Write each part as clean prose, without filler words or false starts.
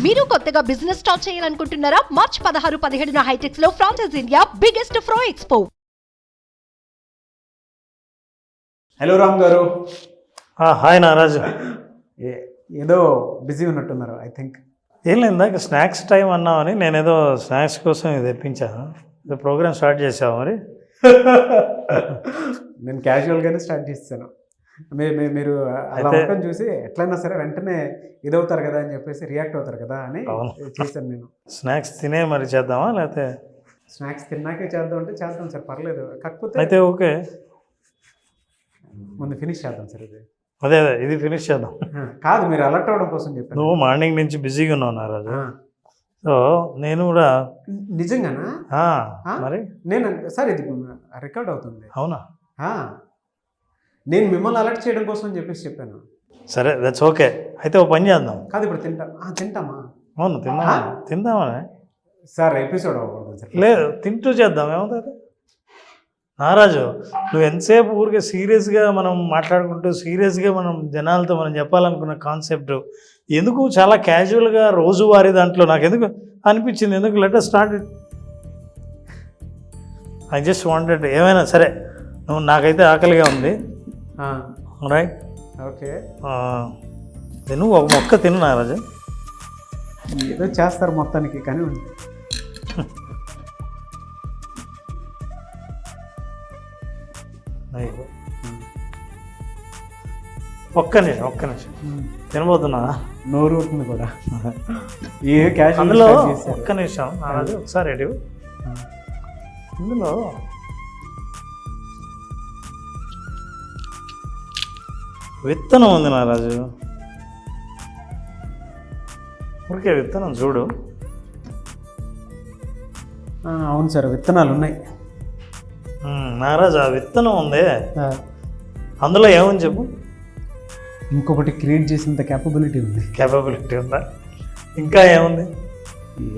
మీరు కొత్తగా business start చేయాలనుకుంటున్నారా? మార్చ్ 16-17 హైటెక్స్ లో franchise India biggest ఫ్రో expo. Hello Ram గారు. హాయ్ నారాజు. ఏదో బిజీ ఉన్నట్టున్నారు ఐ థింక్. ఏం లేదు, ఇందాక స్నాక్స్ టైం అన్నామని నేనేదో స్నాక్స్ కోసం ఇది తెప్పించాను. ప్రోగ్రామ్ స్టార్ట్ చేసావు మరి? నేను క్యాజువల్గానే స్టార్ట్ చేస్తాను. మీరు అలా ఉండటం చూసి ఎట్లయినా సరే వెంటనే ఇదవుతారు కదా అని చెప్పేసి రియాక్ట్ అవుతారు కదా అని చేశాను నేను. స్నాక్స్ తినే మరి చేద్దామా లేకపోతే? స్నాక్స్ తిన్నాకే చేద్దాం అంటే చేద్దాం సార్, పర్లేదు. కాకపోతే అయితే ఓకే, ముందు ఫినిష్ చేద్దాం సార్. అదే ఇది ఫినిష్ చేద్దాం. కాదు, మీరు అలర్ట్ అవ్వడం కోసం చెప్పాను. నువ్వు మార్నింగ్ నుంచి బిజీగా ఉన్నావు నారాజు. సో నేను కూడా. నిజంగానా? మరి నేను సార్ ఇది రికార్డ్ అవుతుంది. అవునా? నేను మిమ్మల్ని అలర్ట్ చేయడం కోసం అని చెప్పేసి చెప్పాను. సరే, దట్స్ ఓకే. అయితే ఓ పని చేద్దాం. కాదు, ఇప్పుడు తింటామా? అవును, తిందామని సార్. ఎపిసోడ్ అవ్వకూడదు సార్. లేదు, తింటూ చేద్దాం, ఏమవుతుంది నారాజు? నువ్వు ఎంతసేపు ఊరికే సీరియస్గా మనం మాట్లాడుకుంటూ సీరియస్గా మనం జనాలతో మనం చెప్పాలనుకున్న కాన్సెప్ట్ ఎందుకు చాలా క్యాజువల్గా రోజువారీ దాంట్లో నాకు ఎందుకు అనిపించింది, ఎందుకు let us start it. I just wanted. ఏమైనా సరే, నువ్వు నాకైతే ఆకలిగా ఉంది. Right, okay. నువ్వు ఒక మొక్క తిను నారాజు. ఏదో చేస్తారు మొత్తానికి, కానీ ఒక్క నిమిషం తినబోతున్నా. నోరు ఉంటుంది కూడా. అందులో ఒక్క నిమిషం నారాజు, ఒకసారి రెడీ. ఇందులో విత్తనం ఉంది నారాజు. ఊరికే విత్తనం చూడు. అవును సార్, విత్తనాలు ఉన్నాయి నారాజు. ఆ విత్తనం ఉంది, అందులో ఏమని చెప్పు. ఇంకొకటి క్రియేట్ చేసేంత క్యాపబిలిటీ ఉంది. క్యాపబిలిటీ ఉందా? ఇంకా ఏముంది?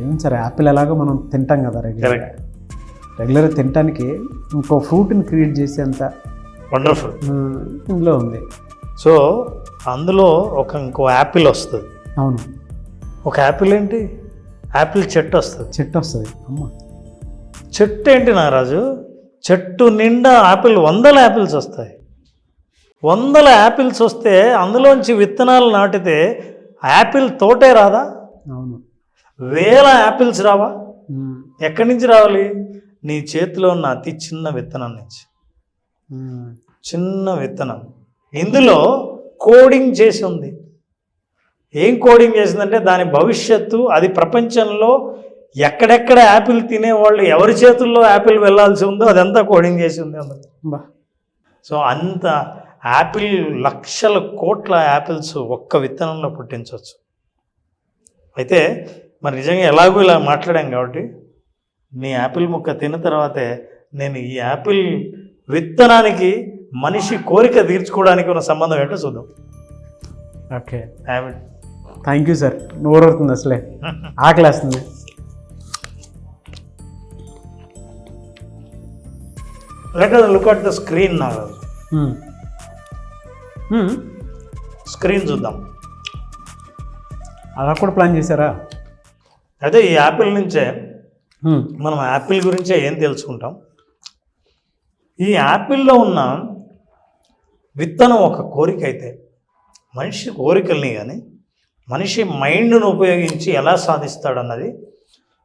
ఏముంది సార్, యాపిల్ ఎలాగో మనం తింటాం కదా రెగ్యులర్గా తినటానికి ఇంకో ఫ్రూట్ని క్రియేట్ చేసేంత వండర్ఫుల్ ఇందులో ఉంది. సో అందులో ఇంకో యాపిల్ వస్తుంది. అవును, ఒక యాపిల్ ఏంటి, యాపిల్ చెట్టు వస్తుంది. అమ్మ, చెట్టు ఏంటి నారాజు? చెట్టు నిండా యాపిల్, 100 యాపిల్స్ వస్తాయి. 100 యాపిల్స్ వస్తే అందులోంచి విత్తనాలు నాటితే యాపిల్ తోటే రాదా? అవును. 1000 యాపిల్స్ రావా? ఎక్కడి నుంచి రావాలి? నీ చేతిలో ఉన్న అతి చిన్న విత్తనం నుంచి. చిన్న విత్తనం. ఇందులో కోడింగ్ చేసి ఉంది. ఏం కోడింగ్ చేసిందంటే దాని భవిష్యత్తు, అది ప్రపంచంలో ఎక్కడెక్కడ యాపిల్ తినేవాళ్ళు ఎవరి చేతుల్లో యాపిల్ వెళ్ళాల్సి ఉందో అదంతా కోడింగ్ చేసి ఉంది అందులో. సో అంత యాపిల్, లక్షల కోట్ల యాపిల్స్ ఒక్క విత్తనంలో పుట్టించవచ్చు. అయితే మరి నిజంగా ఎలాగో ఇలా మాట్లాడాం కాబట్టి నీ యాపిల్ ముక్క తిన్న తర్వాతే నేను ఈ యాపిల్ విత్తనానికి మనిషి కోరిక తీర్చుకోవడానికి ఉన్న సంబంధం ఏంటో చూద్దాం. Okay, Apple. Thank you sir. నోరు అవుతుంది, అసలే ఆకలేస్తుంది. Let us look at the screen now. Screen చూద్దాం. అలా కూడా ప్లాన్ చేశారా? అయితే ఈ యాపిల్ నుంచే మనం యాపిల్ గురించే ఏం తెలుసుకుంటాం. ఈ యాపిల్లో ఉన్న విత్తనం ఒక కోరిక అయితే మనిషి కోరికల్ని కానీ మనిషి మైండ్ను ఉపయోగించి ఎలా సాధిస్తాడన్నది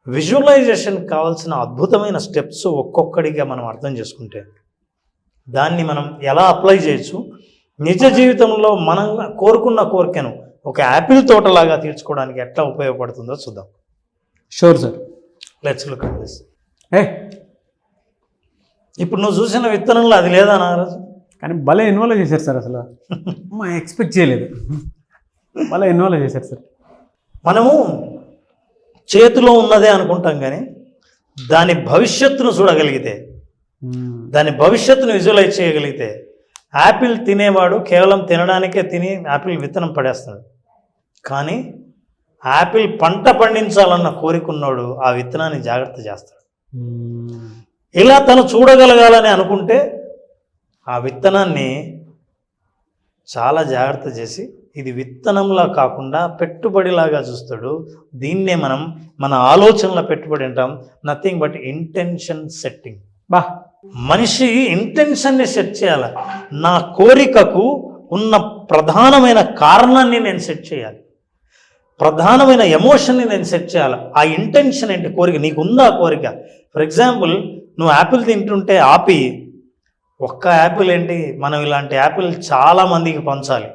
విజువలైజేషన్ కావాల్సిన అద్భుతమైన స్టెప్స్ ఒక్కొక్కడిగా మనం అర్థం చేసుకుంటే దాన్ని మనం ఎలా అప్లై చేయొచ్చు, నిజ జీవితంలో మనం కోరుకున్న కోరికను ఒక యాపిల్ తోటలాగా తీర్చుకోవడానికి ఎట్లా ఉపయోగపడుతుందో చూద్దాం. Sure sir, let's look at this. ఇప్పుడు నువ్వు చూసిన విత్తనంలో అది లేదా నారాజు? కానీ భలే ఇన్వాల్వ్ చేశారు సార్. అసలు మా ఎక్స్పెక్ట్ చేయలేదు, భలే ఇన్వాల్వ్ చేశారు సార్. మనము చేతిలో ఉన్నదే అనుకుంటాం కానీ దాని భవిష్యత్తును చూడగలిగితే, దాని భవిష్యత్తును విజువలైజ్ చేయగలిగితే, యాపిల్ తినేవాడు కేవలం తినడానికే తిని యాపిల్ విత్తనం పడేస్తాడు. కానీ యాపిల్ పంట పండించాలన్న కోరికున్నాడు ఆ విత్తనాన్ని జాగ్రత్త చేస్తాడు. ఇలా తను చూడగలగాలని అనుకుంటే ఆ విత్తనాన్ని చాలా జాగ్రత్త చేసి ఇది విత్తనంలా కాకుండా పెట్టుబడిలాగా చూస్తాడు. దీన్నే మనం మన ఆలోచనలో పెట్టుబడి అంటాం. Nothing but intention setting. బా, మనిషి ఇంటెన్షన్ని సెట్ చేయాలి. నా కోరికకు ఉన్న ప్రధానమైన కారణాన్ని నేను సెట్ చేయాలి, ప్రధానమైన ఎమోషన్ని నేను సెట్ చేయాలి. ఆ ఇంటెన్షన్ ఏంటి? కోరిక. నీకు ఉందా కోరిక? ఫర్ ఎగ్జాంపుల్, నువ్వు యాపిల్ తింటుంటే ఆపి, ఒక్క యాపిల్ ఏంటి, మనం ఇలాంటి యాపిల్ చాలామందికి పంచాలి,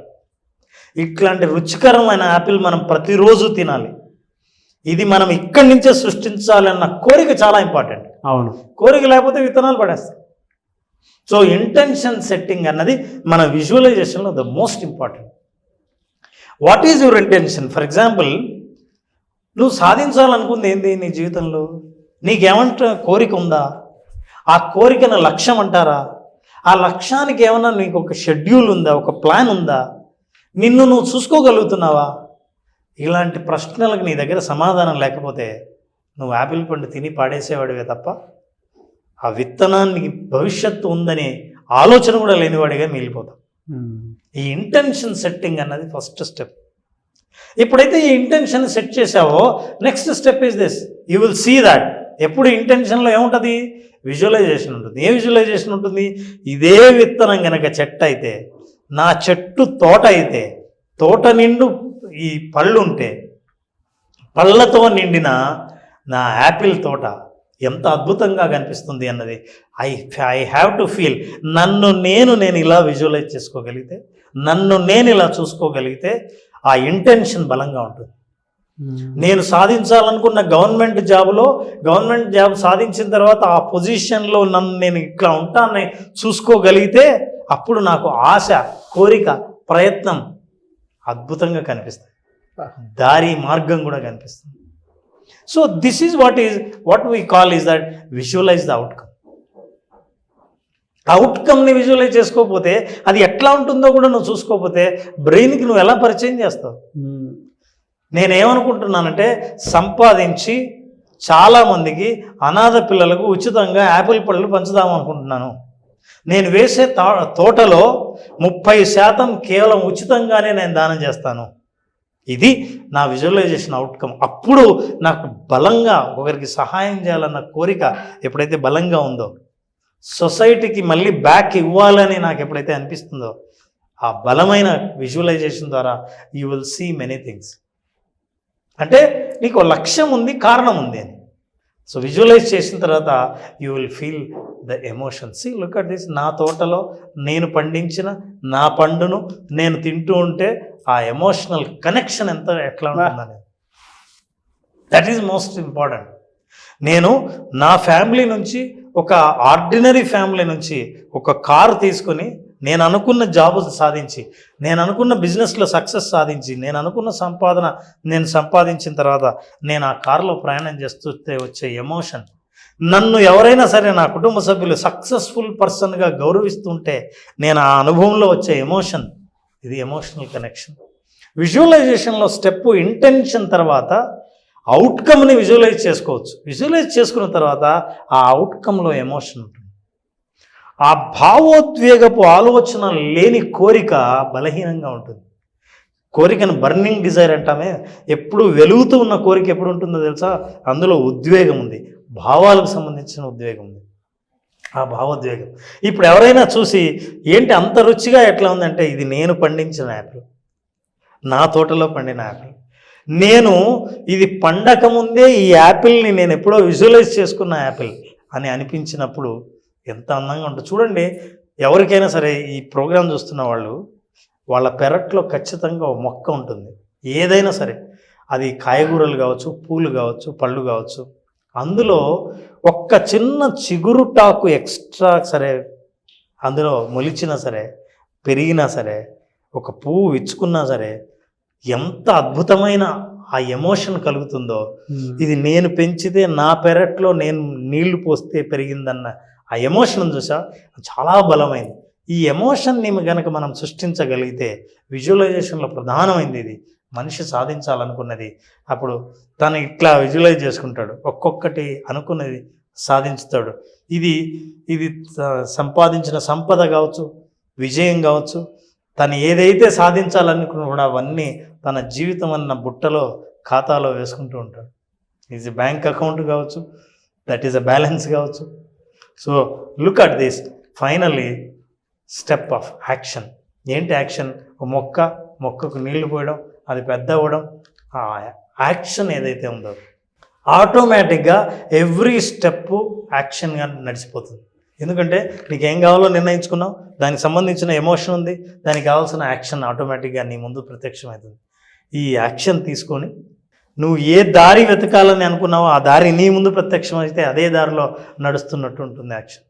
ఇట్లాంటి రుచికరమైన యాపిల్ మనం ప్రతిరోజు తినాలి, ఇది మనం ఇక్కడి నుంచే సృష్టించాలి అన్న కోరిక చాలా ఇంపార్టెంట్. అవును, కోరిక లేకపోతే విత్తనాలు పడేస్తాయి. సో ఇంటెన్షన్ సెట్టింగ్ అన్నది మన విజువలైజేషన్లో the most important. What is your intention? For example, నువ్వు సాధించాలనుకుంది ఏంది నీ జీవితంలో? నీకేమంట కోరిక ఉందా? ఆ కోరికను లక్ష్యం అంటారా? ఆ లక్ష్యానికి ఏమన్నా నీకు ఒక షెడ్యూల్ ఉందా, ఒక ప్లాన్ ఉందా? నిన్ను నువ్వు చూసుకోగలుగుతున్నావా? ఇలాంటి ప్రశ్నలకు నీ దగ్గర సమాధానం లేకపోతే నువ్వు యాపిల్ పండు తిని పాడేసేవాడివే తప్ప ఆ విత్తనానికి భవిష్యత్తు ఉందనే ఆలోచన కూడా లేనివాడిగా మిగిలిపోతావు. ఈ ఇంటెన్షన్ సెట్టింగ్ అన్నది ఫస్ట్ స్టెప్. ఎప్పుడైతే ఈ ఇంటెన్షన్ సెట్ చేసావో next step is this, you will see that. ఎప్పుడు ఇంటెన్షన్లో ఏముంటుంది? విజువలైజేషన్ ఉంటుంది. ఏ విజువలైజేషన్ ఉంటుంది? ఇదే విత్తనం కనుక చెట్టు అయితే, నా చెట్టు తోట అయితే, తోట నిండు ఈ పళ్ళు ఉంటే, పళ్ళతో నిండిన నా యాపిల్ తోట ఎంత అద్భుతంగా కనిపిస్తుంది అన్నది ఐ హ్యావ్ టు ఫీల్. నన్ను నేను ఇలా విజువలైజ్ చేసుకోగలిగితే, నన్ను నేను ఇలా చూసుకోగలిగితే ఆ ఇంటెన్షన్ బలంగా ఉంటుంది. నేను సాధించాలనుకున్న గవర్నమెంట్ జాబ్ సాధించిన తర్వాత ఆ పొజిషన్లో నన్ను నేను ఇట్లా ఉంటానని చూసుకోగలిగితే అప్పుడు నాకు ఆశ, కోరిక, ప్రయత్నం అద్భుతంగా కనిపిస్తాయి. దారి మార్గం కూడా కనిపిస్తుంది. So this is what we call is that visualise the outcome. అవుట్కమ్ని విజువలైజ్ చేసుకోకపోతే, అది ఎట్లా ఉంటుందో కూడా నువ్వు చూసుకోకపోతే బ్రెయిన్కి నువ్వు ఎలా పరిచయం చేస్తావు? నేనేమనుకుంటున్నానంటే, సంపాదించి చాలామందికి అనాథ పిల్లలకు ఉచితంగా యాపిల్ పళ్ళు పంచుదామనుకుంటున్నాను. నేను వేసే తోటలో 30% కేవలం ఉచితంగానే నేను దానం చేస్తాను. ఇది నా విజువలైజేషన్ అవుట్కమ్. అప్పుడు నాకు బలంగా ఒకరికి సహాయం చేయాలన్న కోరిక ఎప్పుడైతే బలంగా ఉందో, సొసైటీకి మళ్ళీ బ్యాక్ ఇవ్వాలని నాకు ఎప్పుడైతే అనిపిస్తుందో, ఆ బలమైన విజువలైజేషన్ ద్వారా you will see many things. అంటే నీకు లక్ష్యం ఉంది, కారణం ఉంది అని. సో విజువలైజ్ చేసిన తర్వాత you will feel the emotion. See, look at this. నా తోటలో నేను పండించిన నా పండును నేను తింటూ ఉంటే ఆ ఎమోషనల్ కనెక్షన్ ఎట్లా ఉంటుందని, దట్ ఈజ్ మోస్ట్ ఇంపార్టెంట్. నేను నా ఫ్యామిలీ నుంచి, ఒక ఆర్డినరీ ఫ్యామిలీ నుంచి ఒక కారు తీసుకొని, నేను అనుకున్న జాబ్ సాధించి, నేను అనుకున్న బిజినెస్లో సక్సెస్ సాధించి, నేను అనుకున్న సంపాదన నేను సంపాదించిన తర్వాత నేను ఆ కారులో ప్రయాణం చేస్తుంటే వచ్చే ఎమోషన్, నన్ను ఎవరైనా సరే నా కుటుంబ సభ్యులు సక్సెస్ఫుల్ పర్సన్గా గౌరవిస్తుంటే నేను ఆ అనుభవంలో వచ్చే ఎమోషన్, ఇది ఎమోషనల్ కనెక్షన్. విజువలైజేషన్లో స్టెప్ ఇంటెన్షన్ తర్వాత అవుట్కమ్ని విజువలైజ్ చేసుకోవచ్చు. విజువలైజ్ చేసుకున్న తర్వాత ఆ అవుట్కమ్లో ఎమోషన్ ఉంటుంది. ఆ భావోద్వేగపు ఆలోచన లేని కోరిక బలహీనంగా ఉంటుంది. కోరికను బర్నింగ్ డిజైర్ అంటామే. ఎప్పుడు వెలుగుతూ ఉన్న కోరిక ఎప్పుడు ఉంటుందో తెలుసా? అందులో ఉద్వేగం ఉంది, భావాలకు సంబంధించిన ఉద్వేగం ఉంది, ఆ భావోద్వేగం. ఇప్పుడు ఎవరైనా చూసి, ఏంటి అంత రుచిగా ఎట్లా ఉందంటే, ఇది నేను పండించిన యాపిల్, నా తోటలో పండిన యాపిల్, నేను ఇది పండక ముందే ఈ యాపిల్ని నేను ఎప్పుడో విజువలైజ్ చేసుకున్న యాపిల్ అని అనిపించినప్పుడు ఎంత అందంగా ఉంటుంది. చూడండి, ఎవరికైనా సరే ఈ ప్రోగ్రాం చూస్తున్న వాళ్ళు, వాళ్ళ పెరట్లో ఖచ్చితంగా ఒక మొక్క ఉంటుంది. ఏదైనా సరే, అది కాయగూరలు కావచ్చు, పూలు కావచ్చు, పళ్ళు కావచ్చు. అందులో ఒక్క చిన్న చిగురుటాకు ఎక్స్ట్రా సరే అందులో మొలిచినా సరే, పెరిగినా సరే, ఒక పువ్వు విచ్చుకున్నా సరే, ఎంత అద్భుతమైన ఆ ఎమోషన్ కలుగుతుందో. ఇది నేను పెంచితే, నా పెరట్లో నేను నీళ్లు పోస్తే పెరిగిందన్న ఆ ఎమోషన్ చూసా, చాలా బలమైంది. ఈ ఎమోషన్ని కనుక మనం సృష్టించగలిగితే, విజువలైజేషన్లో ప్రధానమైంది ఇది. మనిషి సాధించాలనుకున్నది అప్పుడు తను ఇట్లా విజువలైజ్ చేసుకుంటాడు, ఒక్కొక్కటి అనుకున్నది సాధించుతాడు. ఇది సంపాదించిన సంపద కావచ్చు, విజయం కావచ్చు, తను ఏదైతే సాధించాలనుకున్నా అవన్నీ తన జీవితం అన్న బుట్టలో ఖాతాలో వేసుకుంటూ ఉంటాడు. ఈజ్ బ్యాంక్ అకౌంట్ కావచ్చు, దట్ ఈస్ అ బ్యాలెన్స్ కావచ్చు. So look at this. Finally step of action. ఏంటి యాక్షన్? మొక్కకు నీళ్లు పోయడం, అది పెద్ద అవ్వడం. ఆ యాక్షన్ ఏదైతే ఉందో ఆటోమేటిక్గా ఎవ్రీ స్టెప్ యాక్షన్గా నడిచిపోతుంది. ఎందుకంటే నీకు ఏం కావాలో నిర్ణయించుకున్నావు, దానికి సంబంధించిన ఎమోషన్ ఉంది, దానికి కావాల్సిన యాక్షన్ ఆటోమేటిక్గా నీ ముందు ప్రత్యక్షమవుతుంది. ఈ యాక్షన్ తీసుకొని నువ్వు ఏ దారి వెతకాలని అనుకున్నావో ఆ దారి నీ ముందు ప్రత్యక్షమైతే అదే దారిలో నడుస్తున్నట్టు ఉంటుంది యాక్షన్.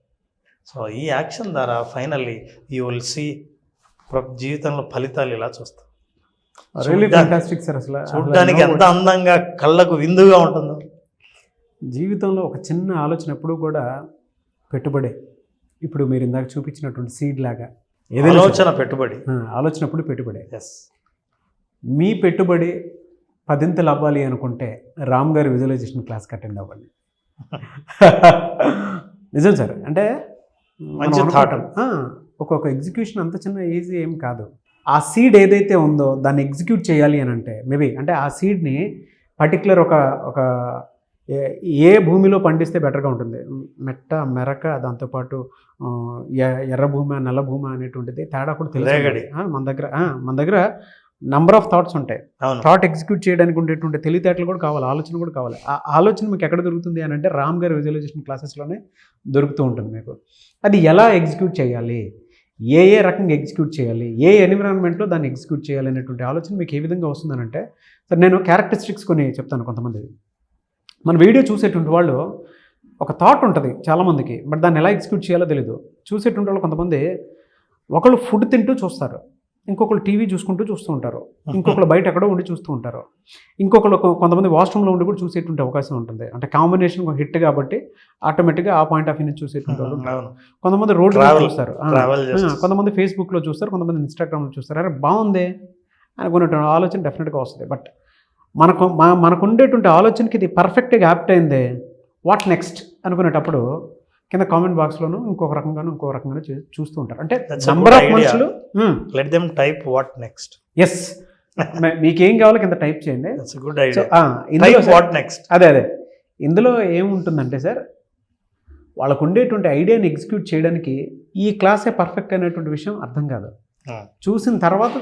సో ఈ యాక్షన్ ద్వారా ఫైనల్లీ యూ విల్ సీ జీవితంలో ఫలితాలు ఇలా చూస్తాం. చూడడానికి ఎంత అందంగా కళ్ళకు విందుగా ఉంటుందో. జీవితంలో ఒక చిన్న ఆలోచన ఎప్పుడు కూడా పెట్టుబడే. ఇప్పుడు మీరు ఇందాక చూపించినటువంటి సీడ్ లాగా ఆలోచన పెట్టుబడి, ఆలోచనప్పుడు పెట్టుబడే. ఎస్. మీ పెట్టుబడి 10ంతలు అవ్వాలి అనుకుంటే రామ్ గారి విజువలైజేషన్ క్లాస్కి అటెండ్ అవ్వండి. నిజం సార్. అంటే మంచి థాట్. ఒక్కొక్క ఎగ్జిక్యూషన్ అంత చిన్న ఈజీ ఏం కాదు. ఆ సీడ్ ఏదైతే ఉందో దాన్ని ఎగ్జిక్యూట్ చేయాలి అని అంటే మేబీ అంటే ఆ సీడ్ని పర్టికులర్ ఒక ఏ భూమిలో పండిస్తే బెటర్గా ఉంటుంది, మెరక దాంతోపాటు ఎర్ర భూమి నల్ల భూమి అనేటువంటిది తేడా కూడా తెలియదు. మన దగ్గర నంబర్ ఆఫ్ థాట్స్ ఉంటాయి. థాట్ ఎగ్జిక్యూట్ చేయడానికి ఉండేటువంటి తెలివితేటలు కూడా కావాలి, ఆలోచన కూడా కావాలి. ఆ ఆలోచన మీకు ఎక్కడ దొరుకుతుంది అని అంటే రామ్ గారి విజువలైజేషన్ క్లాసెస్లోనే దొరుకుతూ ఉంటుంది మీకు. అది ఎలా ఎగ్జిక్యూట్ చేయాలి, ఏ రకంగా ఎగ్జిక్యూట్ చేయాలి, ఏ ఎన్విరాన్మెంట్లో దాన్ని ఎగ్జిక్యూట్ చేయాలి అనేటువంటి ఆలోచన మీకు ఏ విధంగా వస్తుందనంటే, సార్ నేను క్యారెక్టరిస్టిక్స్ కొన్ని చెప్తాను. కొంతమంది మన వీడియో చూసేటువంటి వాళ్ళు ఒక థాట్ ఉంటుంది చాలామందికి, బట్ దాన్ని ఎలా ఎగ్జిక్యూట్ చేయాలో తెలీదు. చూసేటువంటి వాళ్ళు కొంతమంది ఒకళ్ళు ఫుడ్ తింటూ చూస్తారు, ఇంకొకళ్ళు టీవీ చూసుకుంటూ చూస్తూ ఉంటారు, ఇంకొకళ్ళు బయట ఎక్కడో ఉండి చూస్తూ ఉంటారు, ఇంకొకళ్ళు కొంతమంది వాష్రూమ్లో ఉండి కూడా చూసేటువంటి అవకాశం ఉంటుంది. అంటే కాంబినేషన్ హిట్ కాబట్టి ఆటోమేటిక్గా ఆ పాయింట్ ఆఫ్ వ్యూ నుంచి చూసేటువంటి వాళ్ళు. కొంతమంది రోడ్లో చూస్తారు, కొంతమంది ఫేస్బుక్లో చూస్తారు, కొంతమంది ఇన్స్టాగ్రామ్లో చూస్తారు. అరే బాగుంది అనుకునేటువంటి ఆలోచన డెఫినెట్గా వస్తుంది. బట్ మనకు ఉండేటువంటి ఆలోచనకి ఇది పర్ఫెక్ట్గా యాప్ట్ అయిందే, వాట్ నెక్స్ట్ అనుకునేటప్పుడు కింద కామెంట్ బాక్స్లోనూ ఇంకొక రకంగాను చూస్తూ ఉంటారు. అంటే నంబర్ ఆఫ్ మనుషులు let them type what next. Yes, మీకేం కావాలో కింద టైప్ చేయండి. Good idea. What next. అదే ఇందులో ఏముంటుందంటే సార్, వాళ్ళకు ఉండేటువంటి ఐడియాని ఎగ్జిక్యూట్ చేయడానికి ఈ క్లాసే పర్ఫెక్ట్ అనేటువంటి విషయం అర్థం కాదు. చూసిన తర్వాత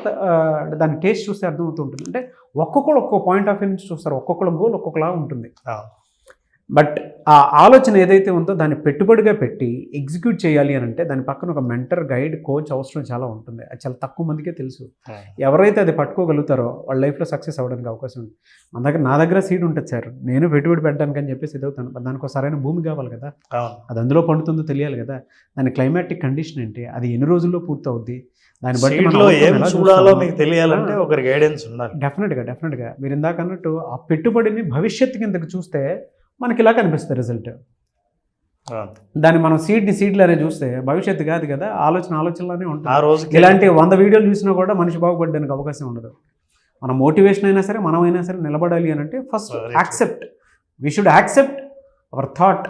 దాని టేస్ట్ చూస్తే అర్థమవుతూ ఉంటుంది. అంటే ఒక్కొక్కరు ఒక్కొక్క పాయింట్ ఆఫ్ వ్యూ నుంచి చూస్తారు, ఒక్కొక్కరు గోల్ ఒక్కొక్కలా ఉంటుంది. బట్ ఆ ఆలోచన ఏదైతే ఉందో దాన్ని పెట్టుబడిగా పెట్టి ఎగ్జిక్యూట్ చేయాలి అని అంటే దాని పక్కన ఒక మెంటర్, గైడ్, కోచ్ అవసరం చాలా ఉంటుంది. అది చాలా తక్కువ మందికే తెలుసు. ఎవరైతే అది పట్టుకోగలుగుతారో వాళ్ళ లైఫ్లో సక్సెస్ అవ్వడానికి అవకాశం ఉంది. నా దగ్గర సీడ్ ఉంటుంది సార్, నేను పెట్టుబడి పెట్టడానికి అని చెప్పేసి ఎదుగుతాను. దానికి సరైన భూమి కావాలి కదా, అది అందులో పండుతుందో తెలియాలి కదా, దాని క్లైమాటిక్ కండిషన్ ఏంటి, అది ఎన్ని రోజుల్లో పూర్తి అవుద్ది, దాన్ని బట్టి ఏం చూడాలో మీకు తెలియాలంటే ఒకరి గైడెన్స్ ఉండాలి. డెఫినెట్గా మీరు ఇందాక అన్నట్టు ఆ పెట్టుబడిని భవిష్యత్తు కిందకు చూస్తే మనకి ఇలా కనిపిస్తుంది రిజల్ట్. దాన్ని మనం సీడ్లనే చూస్తే భవిష్యత్తు కాదు కదా, ఆలోచనలానే ఉంటుంది. ఇలాంటి 100 వీడియోలు చూసినా కూడా మనిషి బాగుపడడానికి అవకాశం ఉండదు. మన మోటివేషన్ అయినా సరే, మనమైనా సరే నిలబడాలి అని అంటే first we should accept our thought.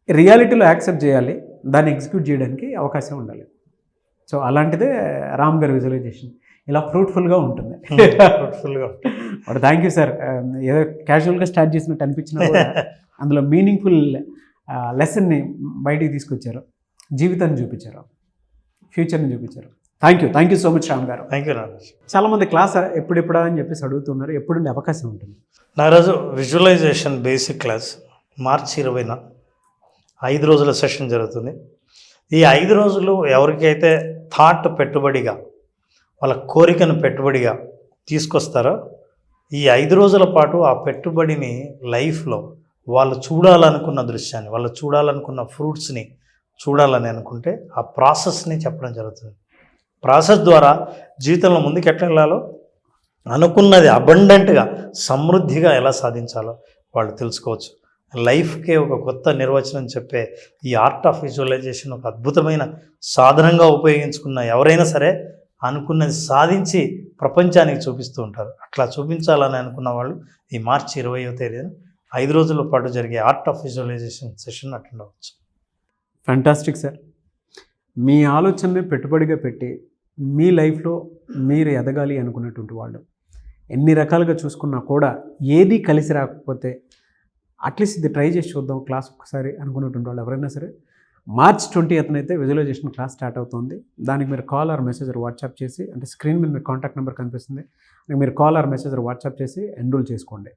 రియాలిటీలో యాక్సెప్ట్ చేయాలి, దాన్ని ఎగ్జిక్యూట్ చేయడానికి అవకాశం ఉండాలి. సో అలాంటిదే రామ్ గారి విజువలైజేషన్ ఇలా ఫ్రూట్ఫుల్గా ఉంటుంది. But thank you sir. ఏదో క్యాజువల్గా స్టార్ట్ చేసినట్టు అనిపించినా కూడా అందులో మీనింగ్ఫుల్ లెసన్ని బయటికి తీసుకొచ్చారు, జీవితాన్ని చూపించారు, ఫ్యూచర్ని చూపించారు. Thank you so much Ram garu. Thank you. చాలామంది క్లాస్ ఎప్పుడెప్పుడా అని చెప్పేసి అడుగుతున్నారు, ఎప్పుడుండే అవకాశం ఉంటుంది? నారాజు విజువలైజేషన్ బేసిక్ క్లాస్ మార్చి 20న 5 రోజుల సెషన్ జరుగుతుంది. ఈ 5 రోజులు ఎవరికైతే థాట్ పెట్టుబడిగా, వాళ్ళ కోరికను పెట్టుబడిగా తీసుకొస్తారో, ఈ 5 రోజుల పాటు ఆ పెట్టుబడిని లైఫ్లో వాళ్ళు చూడాలనుకున్న దృశ్యాన్ని, వాళ్ళు చూడాలనుకున్న ఫ్రూట్స్ని చూడాలని అనుకుంటే ఆ ప్రాసెస్ని చెప్పడం జరుగుతుంది. ప్రాసెస్ ద్వారా జీవితంలో ముందుకు ఎట్లా వెళ్ళాలో, అనుకున్నది అబండెంట్గా సమృద్ధిగా ఎలా సాధించాలో వాళ్ళు తెలుసుకోవచ్చు. లైఫ్కే ఒక కొత్త నిర్వచనం చెప్పే ఈ ఆర్ట్ ఆఫ్ విజువలైజేషన్ ఒక అద్భుతమైన సాధనంగా ఉపయోగించుకున్న ఎవరైనా సరే అనుకున్నది సాధించి ప్రపంచానికి చూపిస్తూ ఉంటారు. అట్లా చూపించాలని అనుకున్న వాళ్ళు ఈ మార్చి 20వ తేదీన 5 రోజుల పాటు జరిగే art of visualisation session attend అవ్వచ్చు. Fantastic sir. మీ ఆలోచనని పెట్టుబడిగా పెట్టి మీ లైఫ్లో మీరు ఎదగాలి అనుకున్నటువంటి వాళ్ళు ఎన్ని రకాలుగా చూసుకున్నా కూడా ఏది కలిసి రాకపోతే అట్లీస్ట్ ఇది ట్రై చేసి చూద్దాం క్లాస్ ఒకసారి అనుకున్నటువంటి వాళ్ళు ఎవరైనా సరే మార్చ్ 20th అయితే విజువలైజేషన్ క్లాస్ స్టార్ట్ అవుతుంది. దానికి మీరు కాల్ ఆర్ మెసేజ్ వాట్సాప్ చేసి, అంటే స్క్రీన్ మీద మీ కాంటాక్ట్ నెంబర్ కనిపిస్తుంది, మీరు కాల్ ఆర్ మెసేజ్ వాట్సాప్ చేసి ఎన్రోల్ చేసుకోండి.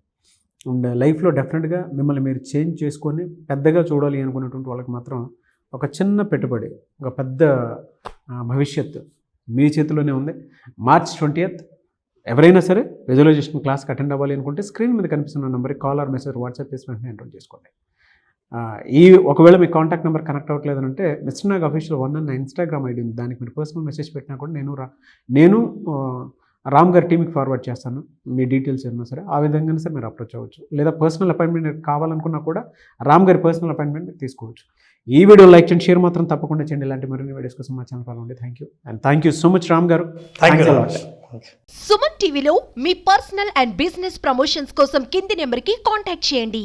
అండ్ లైఫ్లో డెఫినెట్గా మిమ్మల్ని మీరు చేంజ్ చేసుకొని పెద్దగా చూడాలి అనుకున్నటువంటి వాళ్ళకి మాత్రం ఒక చిన్న పెట్టుబడి, ఒక పెద్ద భవిష్యత్తు మీ చేతిలోనే ఉంది. మార్చ్ 20th ఎవరైనా సరే విజువలైజేషన్ క్లాస్కి అటెండ్ అవ్వాలి అనుకుంటే స్క్రీన్ మీద కనిపిస్తున్న నెంబర్కి కాల్ ఆర్ మెసేజ్ వాట్సాప్ చేసి వెంటనే ఎన్రోల్ చేసుకోండి. ఒకవేళ మీ కాంటాక్ట్ నెంబర్ కనెక్ట్ అవ్వట్లేదు అంటే మిస్టర్ నాగ్ అఫీషియల్ 1 అన్న ఇన్స్టాగ్రామ్ ఐడి ఉంది, దానికి మీరు పర్సనల్ మెసేజ్ పెట్టినా కూడా నేను రామ్ గారి టీమ్కి ఫార్వర్డ్ చేస్తాను మీ డీటెయిల్స్ ఏమన్నా సరే. ఆ విధంగా సరే మీరు అప్రోచ్ అవ్వచ్చు. లేదా పర్సనల్ అపాయింట్మెంట్ కావాలనుకున్నా కూడా రామ్ గారి పర్సనల్ అపాయింట్మెంట్ మీరు తీసుకోవచ్చు. ఈ వీడియో లైక్ చేయండి, షేర్ మాత్రం తప్పకుండా చేయండి. ఇలాంటి మరిన్ని వీడియోస్ కోసం మా ఛానల్ ఫాలో అవ్వండి. Thank you so much Ram garu. Thank you. Suman టీవీలో మీ పర్సనల్ అండ్ బిజినెస్ ప్రమోషన్స్ కోసం కింది నెంబర్కి కాంటాక్ట్ చేయండి.